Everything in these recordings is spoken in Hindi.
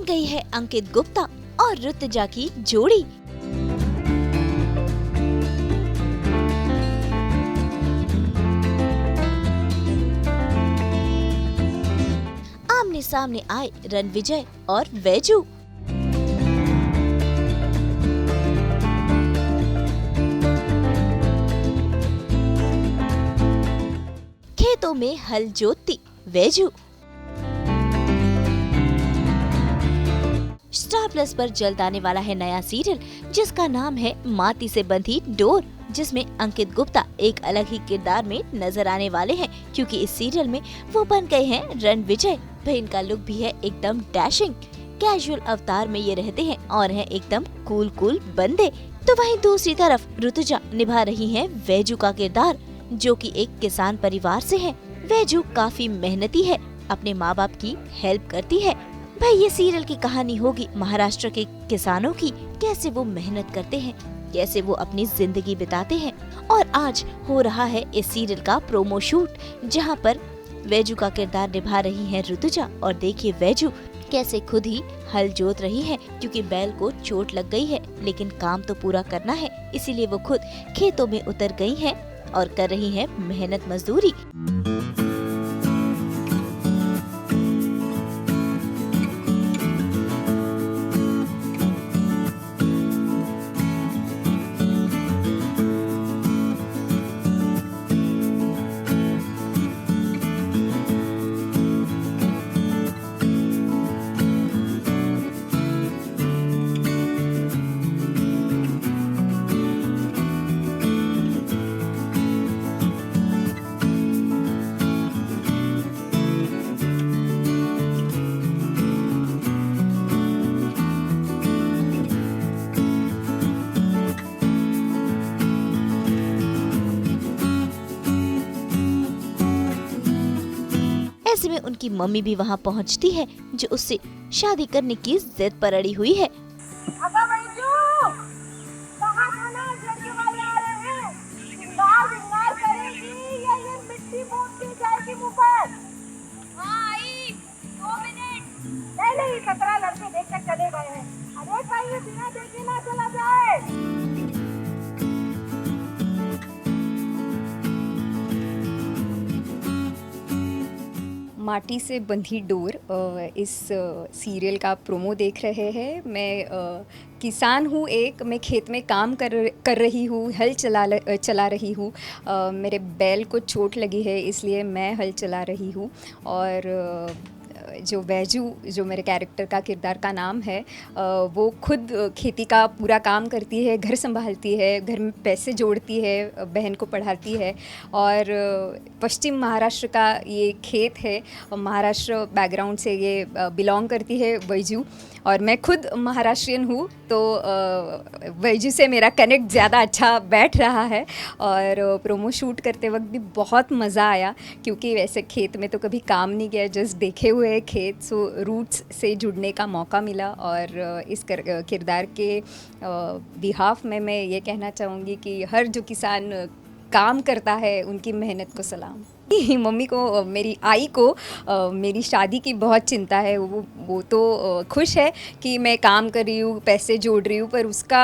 बन गई है अंकित गुप्ता और ऋतुजा की जोड़ी। आमने सामने आए रणविजय और वैजू। खेतों में हल जोतती वैजू। स्टार प्लस पर जल्द आने वाला है नया सीरियल जिसका नाम है माटी से बंधी डोर, जिसमें अंकित गुप्ता एक अलग ही किरदार में नजर आने वाले हैं क्योंकि इस सीरियल में वो बन गए हैं रणविजय। भाई इनका लुक भी है एकदम डैशिंग, कैजुअल अवतार में ये रहते हैं और हैं एकदम कूल बंदे। तो वहीं दूसरी तरफ ऋतुजा निभा रही हैं वैजू का किरदार, जो कि एक किसान परिवार से है। वैजू काफी मेहनती है, अपने माँ बाप की हेल्प करती है। भाई ये सीरियल की कहानी होगी महाराष्ट्र के किसानों की, कैसे वो मेहनत करते हैं, कैसे वो अपनी जिंदगी बिताते हैं। और आज हो रहा है इस सीरियल का प्रोमो शूट, जहाँ पर वैजू का किरदार निभा रही हैं ऋतुजा। और देखिए वैजू कैसे खुद ही हल जोत रही है क्योंकि बैल को चोट लग गई है, लेकिन काम तो पूरा करना है, इसीलिए वो खुद खेतों में उतर गई हैं और कर रही हैं मेहनत मजदूरी। ऐसे में उनकी मम्मी भी वहाँ पहुँचती है, जो उससे शादी करने की जिद पर अड़ी हुई है। नहीं 17 लड़के देख कर चले गए हैं। अरे भाई ये बिना देखे ना चला जाए। माटी से बंधी डोर इस सीरियल का प्रोमो देख रहे हैं। मैं किसान हूँ, मैं खेत में काम कर रही हूँ, हल चला रही हूँ। मेरे बैल को चोट लगी है इसलिए मैं हल चला रही हूँ। और जो वैजू, जो मेरे कैरेक्टर का किरदार का नाम है, वो खुद खेती का पूरा काम करती है, घर संभालती है, घर में पैसे जोड़ती है, बहन को पढ़ाती है। और पश्चिम महाराष्ट्र का ये खेत है, महाराष्ट्र बैकग्राउंड से ये बिलोंग करती है वैजू। और मैं खुद महाराष्ट्रियन हूँ, तो वैजू से मेरा कनेक्ट ज़्यादा अच्छा बैठ रहा है। और प्रोमो शूट करते वक्त भी बहुत मज़ा आया क्योंकि वैसे खेत में तो कभी काम नहीं किया, जस्ट देखे हुए खेत, सो रूट्स से जुड़ने का मौका मिला। और इस किरदार के बिहाफ में मैं ये कहना चाहूँगी कि हर जो किसान काम करता है उनकी मेहनत को सलाम। मम्मी को, मेरी आई को मेरी शादी की बहुत चिंता है। वो तो खुश है कि मैं काम कर रही हूँ, पैसे जोड़ रही हूँ, पर उसका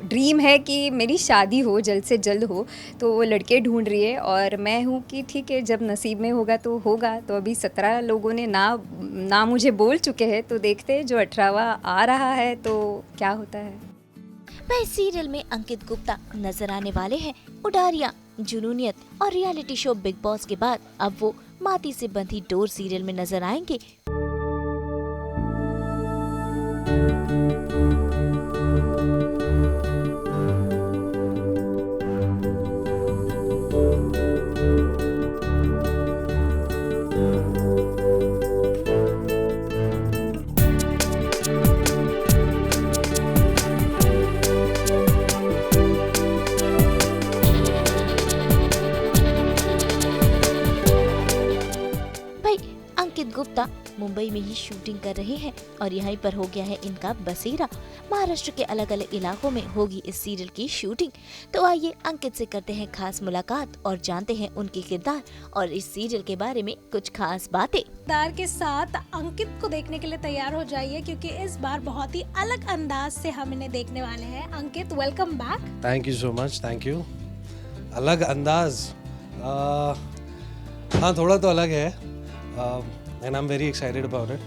ड्रीम है कि मेरी शादी हो, जल्द से जल्द हो। तो वो लड़के ढूंढ रही है और मैं हूँ कि ठीक है, जब नसीब में होगा तो होगा। तो अभी 17 लोगों ने ना मुझे बोल चुके हैं, तो देखते हैं जो 18वां आ रहा है तो क्या होता है। वह सीरियल में अंकित गुप्ता नजर आने वाले हैं। उडारियां, जुनूनियत और रियलिटी शो बिग बॉस के बाद अब वो माटी से बंधी डोर सीरियल में नजर आएंगे। गुप्ता मुंबई में ही शूटिंग कर रहे हैं और यहीं पर हो गया है इनका बसेरा। महाराष्ट्र के अलग अलग इलाकों में होगी इस सीरियल की शूटिंग। तो आइए अंकित से करते हैं खास मुलाकात और जानते हैं उनके किरदार और इस सीरियल के बारे में कुछ खास बातें। किरदार के साथ अंकित को देखने के लिए तैयार हो जाइए, क्योंकि इस बार बहुत ही अलग अंदाज से हम इन्हें देखने वाले हैं। Ankit, welcome back. Thank you so much, thank you. अलग अंदाज, हाँ थोड़ा तो अलग है, and I am very excited about it.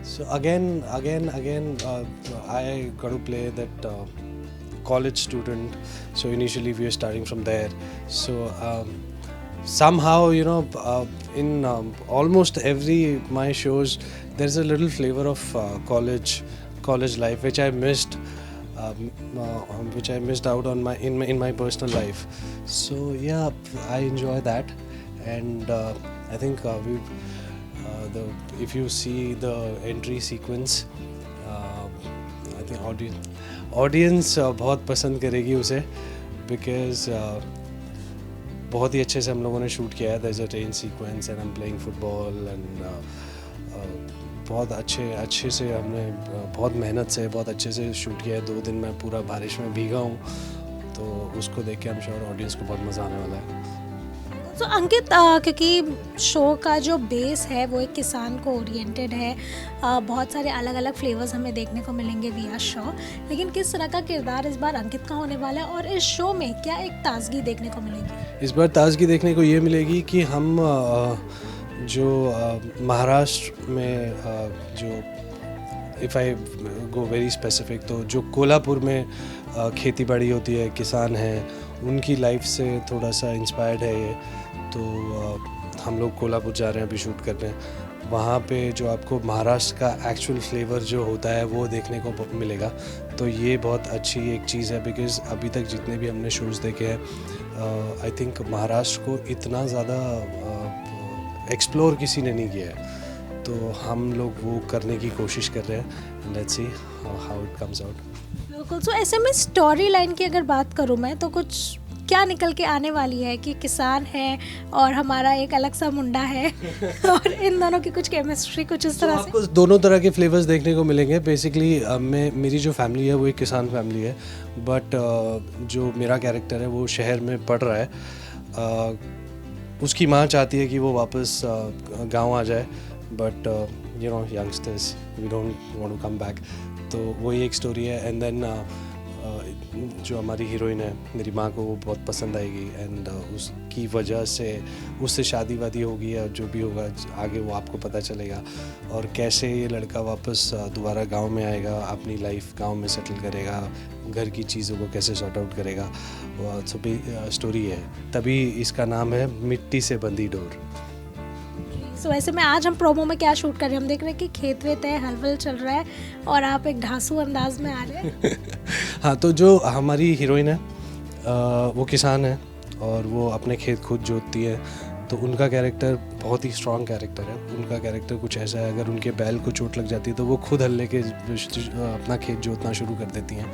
So again, I got to play that college student. So initially we are starting from there. So somehow, you know, in almost every my shows, there's a little flavor of college life, which I missed. Which I missed out on in my personal life. So yeah, I enjoy that, and I think if you see the entry sequence, I think audience बहुत पसंद करेगी उसे, because बहुत ही अच्छे से हम लोगों ने शूट किया है। There's a train sequence and I'm playing football and बहुत अच्छे से हमने बहुत मेहनत से बहुत अच्छे से शूट किया है। 2 दिन मैं पूरा बारिश में भीगा हूँ, तो उसको देख के I'm sure ऑडियंस को बहुत मज़ा आने वाला है। तो अंकित, क्योंकि शो का जो बेस है वो एक किसान को ओरिएंटेड है, बहुत सारे अलग अलग फ्लेवर्स हमें देखने को मिलेंगे विया शो, लेकिन किस तरह का किरदार इस बार अंकित का होने वाला है और इस शो में क्या एक ताजगी देखने को मिलेगी? इस बार ताजगी देखने को ये मिलेगी कि हम जो महाराष्ट्र में जो if I go very specific, तो जो कोल्हापुर में खेती बाड़ी होती है, किसान हैं, उनकी लाइफ से थोड़ा सा इंस्पायर्ड है ये। तो हम लोग कोल्हापुर जा रहे हैं अभी शूट करने, वहाँ पे जो आपको महाराष्ट्र का एक्चुअल फ्लेवर जो होता है वो देखने को मिलेगा। तो ये बहुत अच्छी एक चीज़ है, बिकॉज़ अभी तक जितने भी हमने शोज़ देखे हैं, आई थिंक महाराष्ट्र को इतना ज़्यादा एक्सप्लोर किसी ने नहीं किया है। तो हम लोग वो करने की कोशिश कर रहे हैं। Let's see how it comes out. बिल्कुल। सो ऐसे में स्टोरी लाइन की अगर बात करूँ मैं, तो कुछ क्या निकल के आने वाली है कि किसान है और हमारा एक अलग सा मुंडा है और इन दोनों की कुछ केमिस्ट्री कुछ इस तरह से? आपको दोनों तरह के फ्लेवर्स देखने को मिलेंगे। बेसिकली मेरी जो फैमिली है वो एक किसान फैमिली है, बट जो मेरा कैरेक्टर है वो शहर में पढ़ रहा है। उसकी माँ चाहती है कि वो वापस गांव आ जाए, but you know youngsters we don't want to come back. तो वही एक स्टोरी है। एंड देन जो हमारी हीरोइन है, मेरी माँ को वो बहुत पसंद आएगी, एंड उसकी वजह से उससे शादी वादी होगी या जो भी होगा आगे वो आपको पता चलेगा, और कैसे ये लड़का वापस दोबारा गांव में आएगा, अपनी लाइफ गांव में सेटल करेगा, घर की चीज़ों को कैसे सॉर्ट आउट करेगा, वो स्टोरी है। तभी इसका नाम है मिट्टी से बंधी डोर। सो ऐसे में आज हम प्रोमो में क्या शूट कर रहे हैं? हम देख रहे हैं कि खेत वेत है, हलवल चल रहा है और आप एक ढांसू अंदाज में आ रहे हैं। हाँ, तो जो हमारी हीरोइन है वो किसान है और वो अपने खेत खुद जोतती है। तो उनका कैरेक्टर बहुत ही स्ट्रॉन्ग कैरेक्टर है। उनका कैरेक्टर कुछ ऐसा है, अगर उनके बैल को चोट लग जाती है तो वो खुद हल लेके अपना खेत जोतना शुरू कर देती हैं।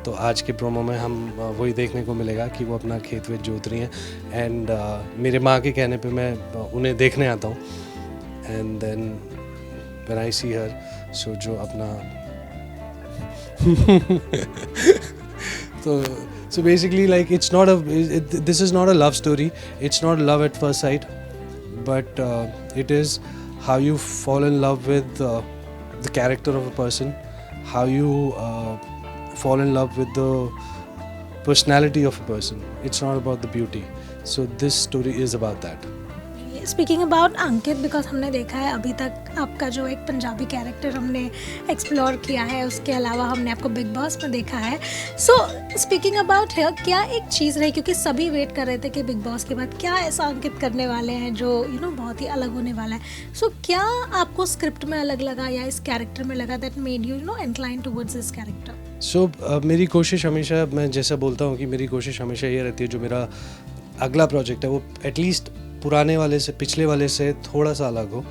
तो आज के प्रोमो में हम वही देखने को मिलेगा कि वो अपना खेत वेत जोत रही हैं। एंड मेरे माँ के कहने पे मैं उन्हें देखने आता हूँ, एंड देन व्हेन आई सी हर, सो जो अपना so basically, like, this is not a love story, it's not love at first sight, but it is how you fall in love with the character of a person, how you fall in love with the personality of a person. It's not about the beauty. So this story is about that. Speaking about Ankit, because हमने देखा है अभी तक आपका जो एक पंजाबी कैरेक्टर हमने एक्सप्लोर किया है, उसके अलावा हमने आपको बिग बॉस में देखा है। सो स्पीकिंग अबाउट है, क्या एक चीज़ रही, क्योंकि सभी वेट कर रहे थे कि बिग बॉस के बाद क्या ऐसा अंकित करने वाले हैं जो बहुत ही अलग होने वाला है। सो क्या आपको स्क्रिप्ट में अलग लगा या इस कैरेक्टर में लगा that made you incline towards this character? So मेरी कोशिश हमेशा, मैं जैसा बोलता हूँ कि मेरी कोशिश हमेशा ये रहती है, जो मेरा अगला प्रोजेक्ट है वो एटलीस्ट पुराने वाले से, पिछले वाले से थोड़ा सा अलग हो।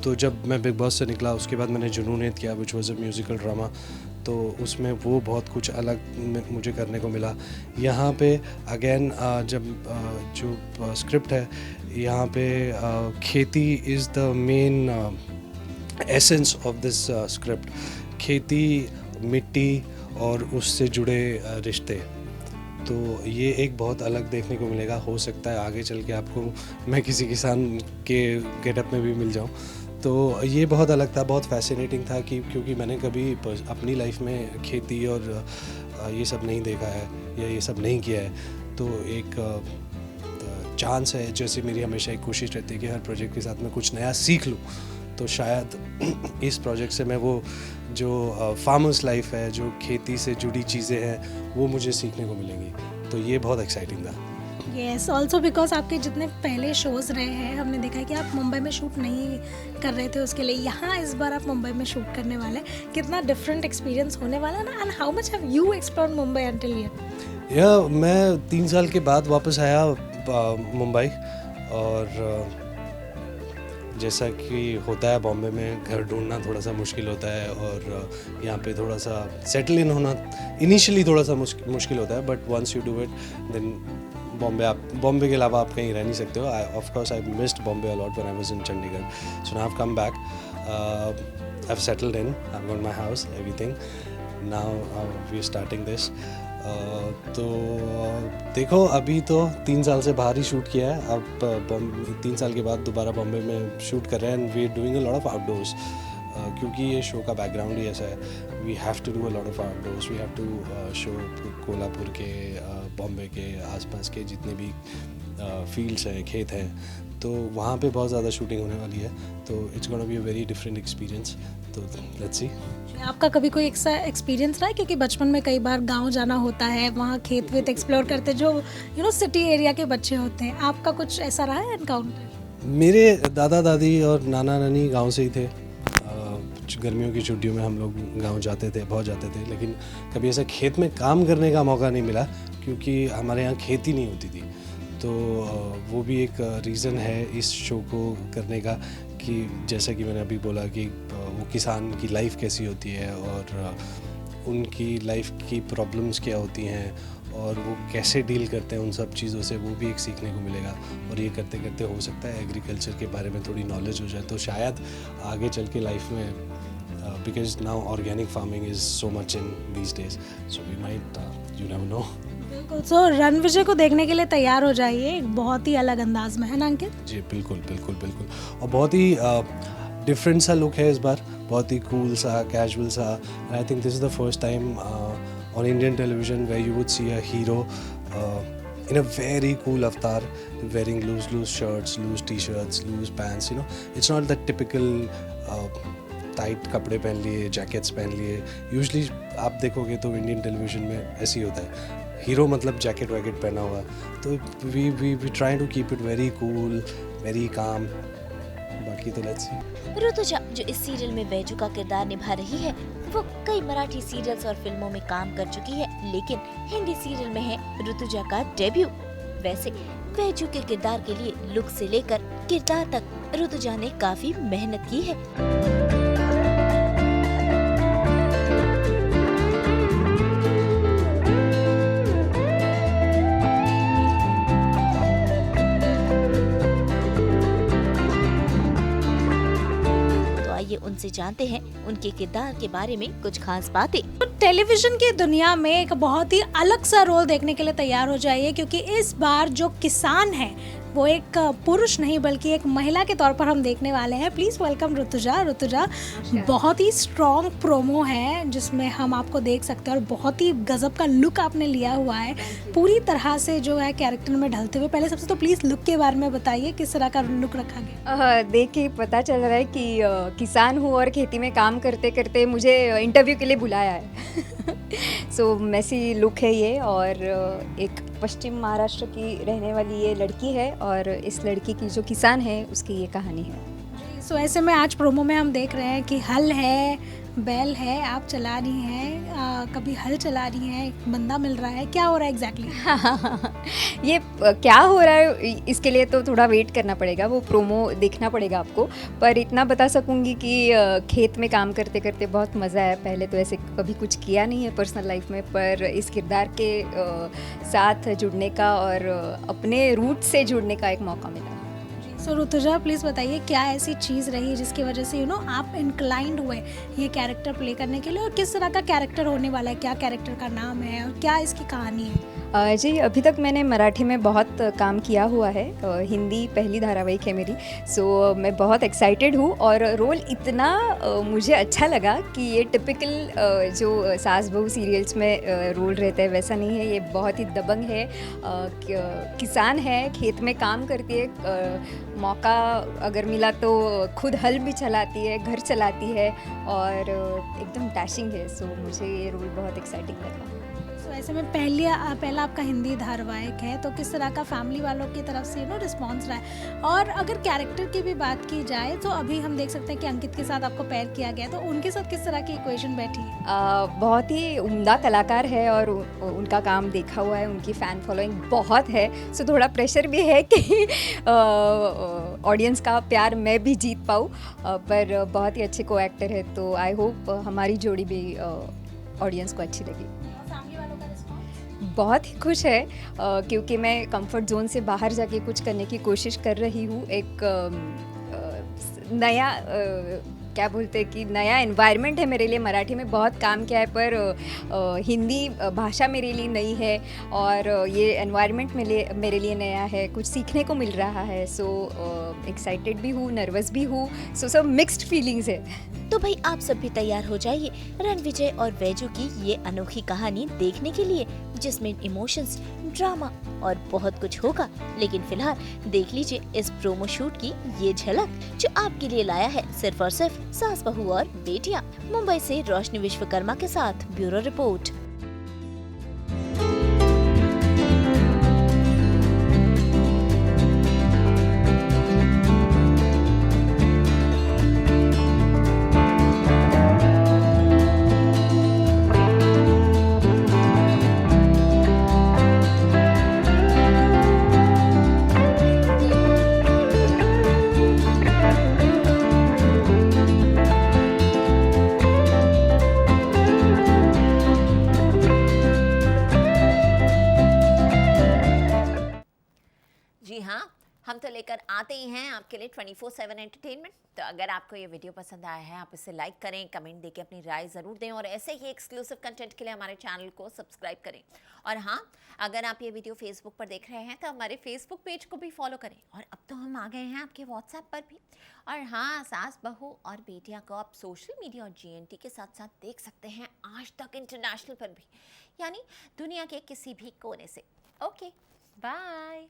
तो जब मैं बिग बॉस से निकला उसके बाद मैंने जुनूनियत किया, which was a musical drama. तो उसमें वो बहुत कुछ अलग मुझे करने को मिला। यहाँ पे अगेन जब जो स्क्रिप्ट है, यहाँ पे खेती is the main essence of this script. खेती, मिट्टी और उससे जुड़े रिश्ते, तो ये एक बहुत अलग देखने को मिलेगा। हो सकता है आगे चल के आपको मैं किसी किसान के गेटअप में भी मिल जाऊँ। तो ये बहुत अलग था, बहुत फैसिनेटिंग था कि क्योंकि मैंने कभी अपनी लाइफ में खेती और ये सब नहीं देखा है या ये सब नहीं किया है। तो एक चांस है, जैसे मेरी हमेशा एक कोशिश रहती है कि हर प्रोजेक्ट के साथ मैं कुछ नया सीख लूँ। तो शायद इस प्रोजेक्ट से मैं वो जो फार्मर्स लाइफ है, जो खेती से जुड़ी चीज़ें हैं, वो मुझे सीखने को मिलेंगी। तो ये बहुत एक्साइटिंग था। यस, ऑल्सो बिकॉज आपके जितने पहले शोज़ रहे हैं, हमने देखा है कि आप मुंबई में शूट नहीं कर रहे थे उसके लिए, यहाँ इस बार आप मुंबई में शूट करने वाले हैं। कितना डिफरेंट एक्सपीरियंस होने वाला है ना, and how much have you explored Mumbai until here? या मैं 3 साल के बाद वापस आया मुंबई, और जैसा कि होता है बॉम्बे में घर ढूंढना थोड़ा सा मुश्किल होता है, और यहाँ पे थोड़ा सा सेटल इन होना इनिशियली थोड़ा सा मुश्किल होता है, but once you do it then Bombay के अलावा आप कहीं रह नहीं सकते हो। Of course I missed Bombay a lot when I was in Chandigarh, so now I have come back, I have settled in, I have got my house, everything. Now we are starting this. तो देखो, अभी तो 3 साल से बाहर ही शूट किया है, अब 3 साल के बाद दोबारा बॉम्बे में शूट कर रहे हैं, and we are doing a lot of outdoors, क्योंकि ये शो का बैकग्राउंड ही ऐसा है। We have to do a lot of outdoors, we have to show Kolhapur के, बॉम्बे के आसपास के जितने भी फील्ड्स हैं, खेत हैं, तो वहाँ पे बहुत ज़्यादा शूटिंग होने वाली है। तो it's gonna be a very different experience. तो लेट्स सी। आपका कभी कोई ऐसा एक्सपीरियंस रहा है, क्योंकि बचपन में कई बार गांव जाना होता है, वहाँ खेत वेत एक्सप्लोर करते जो सिटी एरिया के बच्चे होते हैं, आपका कुछ ऐसा रहा है एनकाउंटर? मेरे दादा दादी और नाना नानी गांव से ही थे। गर्मियों की छुट्टियों में हम लोग गांव जाते थे, बहुत जाते थे, लेकिन कभी ऐसा खेत में काम करने का मौका नहीं मिला, क्योंकि हमारे यहाँ खेती नहीं होती थी। तो वो भी एक रीज़न है इस शो को करने का, कि जैसा कि मैंने अभी बोला कि वो किसान की लाइफ कैसी होती है, और उनकी लाइफ की प्रॉब्लम्स क्या होती हैं, और वो कैसे डील करते हैं उन सब चीज़ों से, वो भी एक सीखने को मिलेगा। और ये करते करते हो सकता है एग्रीकल्चर के बारे में थोड़ी नॉलेज हो जाए, तो शायद आगे चल के लाइफ में, because now organic farming is so much in these days, so we might, you never know. बिल्कुल। सो रणविजय को देखने के लिए तैयार हो जाइए, एक बहुत ही अलग अंदाज में, है ना अंकित? जी बिल्कुल बिल्कुल बिल्कुल, और बहुत ही डिफरेंट सा लुक है इस बार, बहुत ही कूल सा, कैजुअल सा। I think this is the first time on Indian television where you would see a hero in a very cool avatar, wearing loose shirts, loose t-shirts, loose pants, you know. It's not that typical tight कपड़े पहन लिए, जैकेट्स पहन लिए। यूजली आप देखोगे तो इंडियन टेलीविजन में ऐसे ही होता है, हीरो मतलब जैकेट वैकेट पहना हुआ। तो we try to keep it very cool, very calm. बाकी तो लेट्स सी। ऋतुजा जो इस सीरियल में वैजू का किरदार निभा रही है, वो कई मराठी सीरियल्स और फिल्मों में काम कर चुकी है, लेकिन हिंदी सीरियल में है ऋतुजा का डेब्यू। वैसे वैजू के किरदार के लिए लुक से लेकर किरदार तक ऋतुजा ने काफी मेहनत की है। आइए उनसे जानते हैं उनके किरदार के बारे में कुछ खास बातें। तो टेलीविजन की दुनिया में एक बहुत ही अलग सा रोल देखने के लिए तैयार हो जाइए, क्योंकि इस बार जो किसान है वो एक पुरुष नहीं बल्कि एक महिला के तौर पर हम देखने वाले हैं। Please welcome Rutuja. ऋतुजा, बहुत ही स्ट्रॉन्ग प्रोमो है जिसमें हम आपको देख सकते हैं, और बहुत ही गजब का लुक आपने लिया हुआ है, पूरी तरह से जो है कैरेक्टर में ढलते हुए। पहले सबसे तो प्लीज़ लुक के बारे में बताइए, किस तरह का लुक रखा गया? देख के पता चल रहा है कि किसान हूँ और खेती में काम करते करते मुझे इंटरव्यू के लिए बुलाया है। सो मैसी लुक है ये, और एक पश्चिम महाराष्ट्र की रहने वाली ये लड़की है, और इस लड़की की जो किसान है उसकी ये कहानी है। सो ऐसे में आज प्रोमो में हम देख रहे हैं कि हल है, बैल है, आप चला रही हैं, कभी हल चला रही हैं, एक बंदा मिल रहा है, क्या हो रहा है एग्जैक्टली? ये क्या हो रहा है इसके लिए तो थोड़ा वेट करना पड़ेगा, वो प्रोमो देखना पड़ेगा आपको। पर इतना बता सकूंगी कि खेत में काम करते करते बहुत मज़ा आया। पहले तो ऐसे कभी कुछ किया नहीं है पर्सनल लाइफ में, पर इस किरदार के साथ जुड़ने का और अपने रूट से जुड़ने का एक मौका मिला। सो ऋतुजा प्लीज़ बताइए क्या ऐसी चीज़ रही जिसकी वजह से आप इंक्लाइंड हुए ये कैरेक्टर प्ले करने के लिए, और किस तरह का कैरेक्टर होने वाला है, क्या कैरेक्टर का नाम है और क्या इसकी कहानी है? जी, अभी तक मैंने मराठी में बहुत काम किया हुआ है, हिंदी पहली धारावाहिक है मेरी। सो मैं बहुत एक्साइटेड हूँ और रोल इतना मुझे अच्छा लगा कि ये टिपिकल जो सास बहू सीरियल्स में रोल रहता है वैसा नहीं है। ये बहुत ही दबंग है, किसान है, खेत में काम करती है, मौका अगर मिला तो खुद हल भी चलाती है, घर चलाती है और एकदम डैशिंग है। सो मुझे ये रोल बहुत एक्साइटिंग लगा। तो ऐसे में पहला आपका हिंदी धारावाहिक है, तो किस तरह का फैमिली वालों की तरफ से रिस्पॉन्स रहा है? और अगर कैरेक्टर की भी बात की जाए तो अभी हम देख सकते हैं कि अंकित के साथ आपको पेयर किया गया, तो उनके साथ किस तरह की इक्वेशन बैठी है? बहुत ही उम्दा कलाकार है और उनका काम देखा हुआ है, उनकी फ़ैन फॉलोइंग बहुत है। सो थोड़ा प्रेशर भी है कि ऑडियंस का प्यार मैं भी जीत पाऊँ, पर बहुत ही अच्छे को एक्टर है, तो आई होप हमारी जोड़ी भी ऑडियंस को अच्छी लगी। बहुत ही खुश है क्योंकि मैं कंफर्ट जोन से बाहर जाके कुछ करने की कोशिश कर रही हूँ। एक नया क्या बोलते हैं कि नया एनवायरनमेंट है मेरे लिए। मराठी में बहुत काम किया है पर हिंदी भाषा मेरे लिए नई है और ये एनवायरनमेंट मेरे लिए नया है, कुछ सीखने को मिल रहा है। सो एक्साइटेड भी हूँ, नर्वस भी हूँ, सो सब मिक्स्ड फीलिंग्स है। तो भाई आप सब भी तैयार हो जाइए रणविजय और वैजू की ये अनोखी कहानी देखने के लिए, जिसमें इमोशंस, ड्रामा और बहुत कुछ होगा। लेकिन फिलहाल देख लीजिए इस प्रोमो शूट की ये झलक जो आपके लिए लाया है सिर्फ और सिर्फ सास बहू और बेटियां। मुंबई से रोशनी विश्वकर्मा के साथ ब्यूरो रिपोर्ट। जी हाँ, हम तो लेकर आते ही हैं आपके लिए 24/7 एंटरटेनमेंट। तो अगर आपको ये वीडियो पसंद आया है, आप इसे लाइक करें, कमेंट देके अपनी राय ज़रूर दें और ऐसे ही एक्सक्लूसिव कंटेंट के लिए हमारे चैनल को सब्सक्राइब करें। और हाँ, अगर आप ये वीडियो फेसबुक पर देख रहे हैं तो हमारे फेसबुक पेज को भी फॉलो करें। और अब तो हम आ गए हैं आपके व्हाट्सएप पर भी। और हाँ, सास बहू और बेटियां को आप सोशल मीडिया और GNT के साथ साथ देख सकते हैं आज तक इंटरनेशनल पर भी, यानी दुनिया के किसी भी कोने से। Okay, bye.